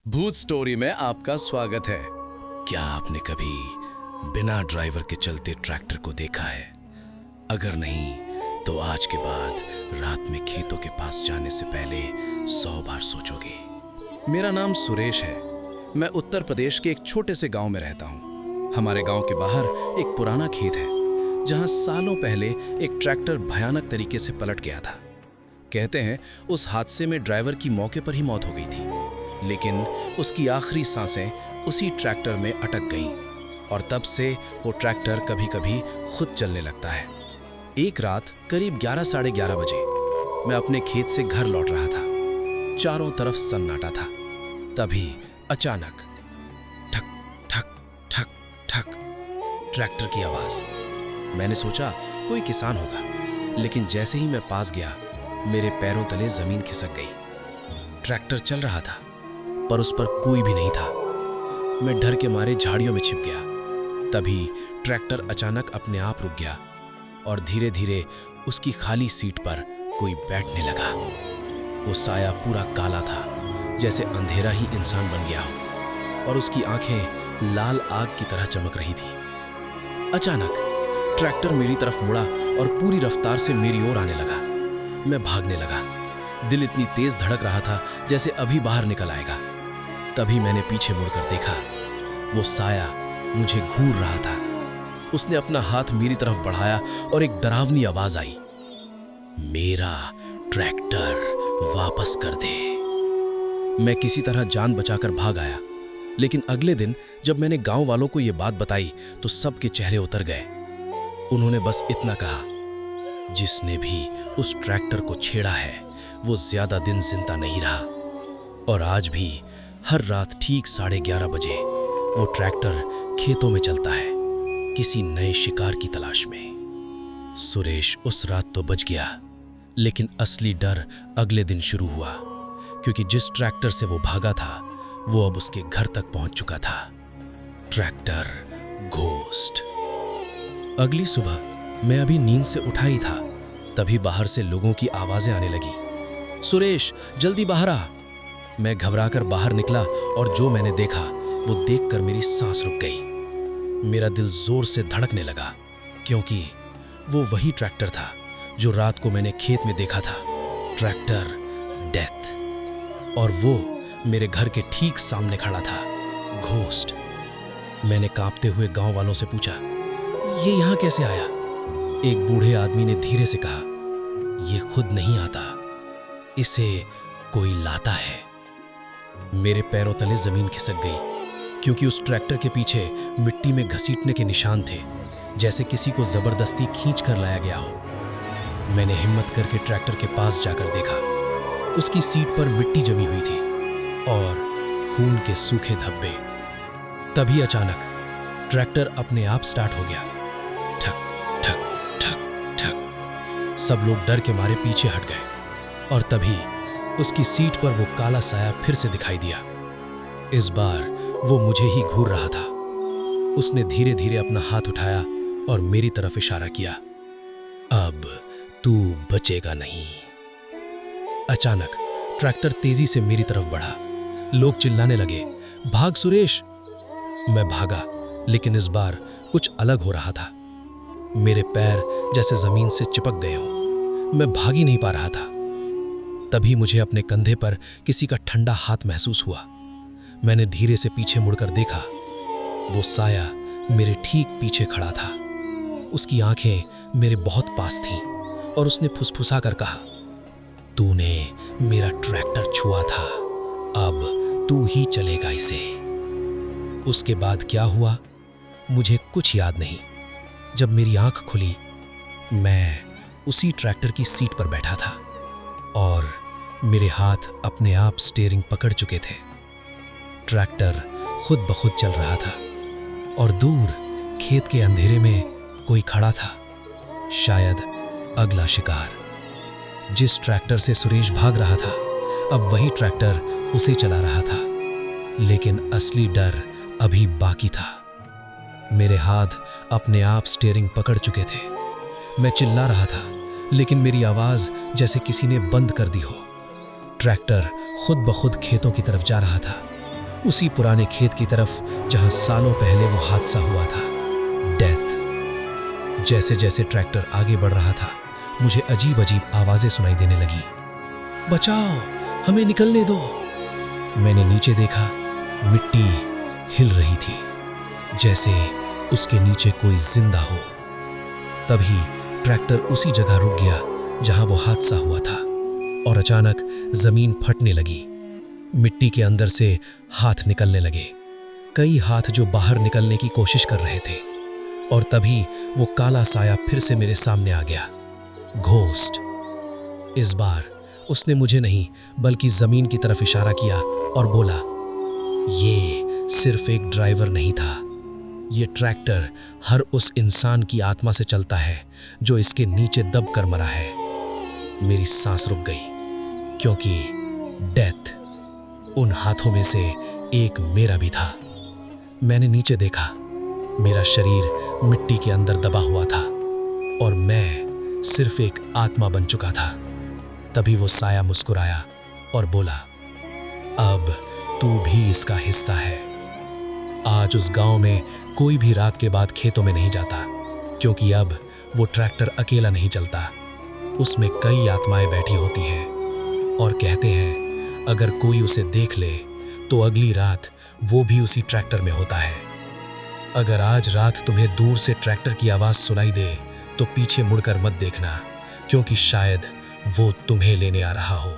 भूत स्टोरी में आपका स्वागत है। क्या आपने कभी बिना ड्राइवर के चलते ट्रैक्टर को देखा है? अगर नहीं तो आज के बाद रात में खेतों के पास जाने से पहले 100 बार सोचोगे। मेरा नाम सुरेश है। मैं उत्तर प्रदेश के एक छोटे से गांव में रहता हूं। हमारे गांव के बाहर एक पुराना खेत है जहां सालों पहले एक ट्रैक्टर भयानक तरीके से पलट गया था। कहते हैं उस हादसे में ड्राइवर की मौके पर ही मौत हो गई थी, लेकिन उसकी आखिरी सांसें उसी ट्रैक्टर में अटक गईं और तब से वो ट्रैक्टर कभी-कभी खुद चलने लगता है। एक रात करीब 11 साढ़े 11 बजे मैं अपने खेत से घर लौट रहा था। चारों तरफ सन्नाटा था। तभी अचानक ठक ठक ठक ठक ट्रैक्टर की आवाज। मैंने सोचा कोई किसान होगा, लेकिन जैसे ही मैं पास गया मेरे पैरों तले जमीन खिसक गई। ट्रैक्टर चल रहा था पर उस पर कोई भी नहीं था। मैं डर के मारे झाड़ियों में छिप गया। तभी ट्रैक्टर अचानक अपने आप रुक गया और धीरे धीरे उसकी खाली सीट पर कोई बैठने लगा। वो साया पूरा काला था, जैसे अंधेरा ही इंसान बन गया हो, और उसकी आंखें लाल आग की तरह चमक रही थी। अचानक ट्रैक्टर मेरी तरफ मुड़ा और पूरी रफ्तार से मेरी ओर आने लगा। मैं भागने लगा। दिल इतनी तेज धड़क रहा था जैसे अभी बाहर निकल आएगा। तभी मैंने पीछे मुड़कर देखा। वो साया मुझे घूर रहा था। उसने अपना हाथ मेरी तरफ बढ़ाया और एक डरावनी आवाज आई, मेरा ट्रैक्टर वापस कर दे। मैं किसी तरह जान बचाकर भाग आया, लेकिन अगले दिन जब मैंने गांव वालों को यह बात बताई तो सबके चेहरे उतर गए। उन्होंने बस इतना कहा, जिसने भी उस ट्रैक्टर को छेड़ा है वो ज्यादा दिन जिंदा नहीं रहा। और आज भी हर रात ठीक 11:30 बजे वो ट्रैक्टर खेतों में चलता है, किसी नए शिकार की तलाश में। सुरेश उस रात तो बच गया, लेकिन असली डर अगले दिन शुरू हुआ, क्योंकि जिस ट्रैक्टर से वो भागा था वो अब उसके घर तक पहुंच चुका था। Tractor ghost. अगली सुबह मैं अभी नींद से उठा ही था, तभी बाहर से लोगों की आवाजें आने लगी। सुरेश, जल्दी बाहर आ। मैं घबराकर बाहर निकला और जो मैंने देखा वो देखकर मेरी सांस रुक गई। मेरा दिल जोर से धड़कने लगा, क्योंकि वो वही ट्रैक्टर था जो रात को मैंने खेत में देखा था। Tractor death. और वो मेरे घर के ठीक सामने खड़ा था। घोस्ट। मैंने कांपते हुए गांव वालों से पूछा, ये यहां कैसे आया? एक बूढ़े आदमी ने धीरे से कहा, ये खुद नहीं आता, इसे कोई लाता है। मेरे पैरों तले जमीन खिसक गई, क्योंकि उस ट्रैक्टर के पीछे मिट्टी में घसीटने के निशान थे, जैसे किसी को जबरदस्ती खींच कर लाया गया हो। मैंने हिम्मत करके ट्रैक्टर के पास जाकर देखा। उसकी सीट पर मिट्टी जमी हुई थी और खून के सूखे धब्बे। तभी अचानक ट्रैक्टर अपने आप स्टार्ट हो गया। ठक ठक ठक ठक। सब लोग डर के मारे पीछे हट गए, और तभी उसकी सीट पर वो काला साया फिर से दिखाई दिया। इस बार वो मुझे ही घूर रहा था। उसने धीरे धीरे अपना हाथ उठाया और मेरी तरफ इशारा किया, अब तू बचेगा नहीं। अचानक ट्रैक्टर तेजी से मेरी तरफ बढ़ा। लोग चिल्लाने लगे, भाग सुरेश। मैं भागा, लेकिन इस बार कुछ अलग हो रहा था। मेरे पैर जैसे जमीन से चिपक गए हों। मैं भाग ही नहीं पा रहा था। तभी मुझे अपने कंधे पर किसी का ठंडा हाथ महसूस हुआ। मैंने धीरे से पीछे मुड़कर देखा। वो साया मेरे ठीक पीछे खड़ा था। उसकी आंखें मेरे बहुत पास थीं और उसने फुसफुसा कर कहा, तूने मेरा ट्रैक्टर छुआ था, अब तू ही चलेगा इसे। उसके बाद क्या हुआ मुझे कुछ याद नहीं। जब मेरी आंख खुली, मैं उसी ट्रैक्टर की सीट पर बैठा था और मेरे हाथ अपने आप स्टीयरिंग पकड़ चुके थे। ट्रैक्टर खुद ब खुद चल रहा था और दूर खेत के अंधेरे में कोई खड़ा था, शायद अगला शिकार। जिस ट्रैक्टर से सुरेश भाग रहा था, अब वही ट्रैक्टर उसे चला रहा था, लेकिन असली डर अभी बाकी था। मेरे हाथ अपने आप स्टीयरिंग पकड़ चुके थे। मैं चिल्ला रहा था, लेकिन मेरी आवाज जैसे किसी ने बंद कर दी हो। ट्रैक्टर खुद ब खुद खेतों की तरफ जा रहा था उसी पुराने खेत की तरफ जहां सालों पहले वो हादसा हुआ था। डेथ। जैसे जैसे ट्रैक्टर आगे बढ़ रहा था, मुझे अजीब अजीब आवाजें सुनाई देने लगी। बचाओ, हमें निकलने दो। मैंने नीचे देखा, मिट्टी हिल रही थी, जैसे उसके नीचे कोई जिंदा हो। तभी ट्रैक्टर उसी जगह रुक गया जहां वो हादसा हुआ था, और अचानक जमीन फटने लगी। मिट्टी के अंदर से हाथ निकलने लगे, कई हाथ जो बाहर निकलने की कोशिश कर रहे थे। और तभी वो काला साया फिर से मेरे सामने आ गया। घोस्ट। इस बार उसने मुझे नहीं बल्कि जमीन की तरफ इशारा किया और बोला, ये सिर्फ एक ड्राइवर नहीं था, ये ट्रैक्टर हर उस इंसान की आत्मा से चलता है जो इसके नीचे दब कर मरा है। मेरी सांस रुक गई, क्योंकि डेथ उन हाथों में से एक मेरा भी था। मैंने नीचे देखा, मेरा शरीर मिट्टी के अंदर दबा हुआ था और मैं सिर्फ एक आत्मा बन चुका था। तभी वो साया मुस्कुराया और बोला, अब तू भी इसका हिस्सा है। आज उस गांव में कोई भी रात के बाद खेतों में नहीं जाता, क्योंकि अब वो ट्रैक्टर अकेला नहीं चलता, उसमें कई आत्माएं बैठी होती हैं। और कहते हैं, अगर कोई उसे देख ले तो अगली रात वो भी उसी ट्रैक्टर में होता है। अगर आज रात तुम्हें दूर से ट्रैक्टर की आवाज सुनाई दे तो पीछे मुड़कर मत देखना, क्योंकि शायद वो तुम्हें लेने आ रहा हो।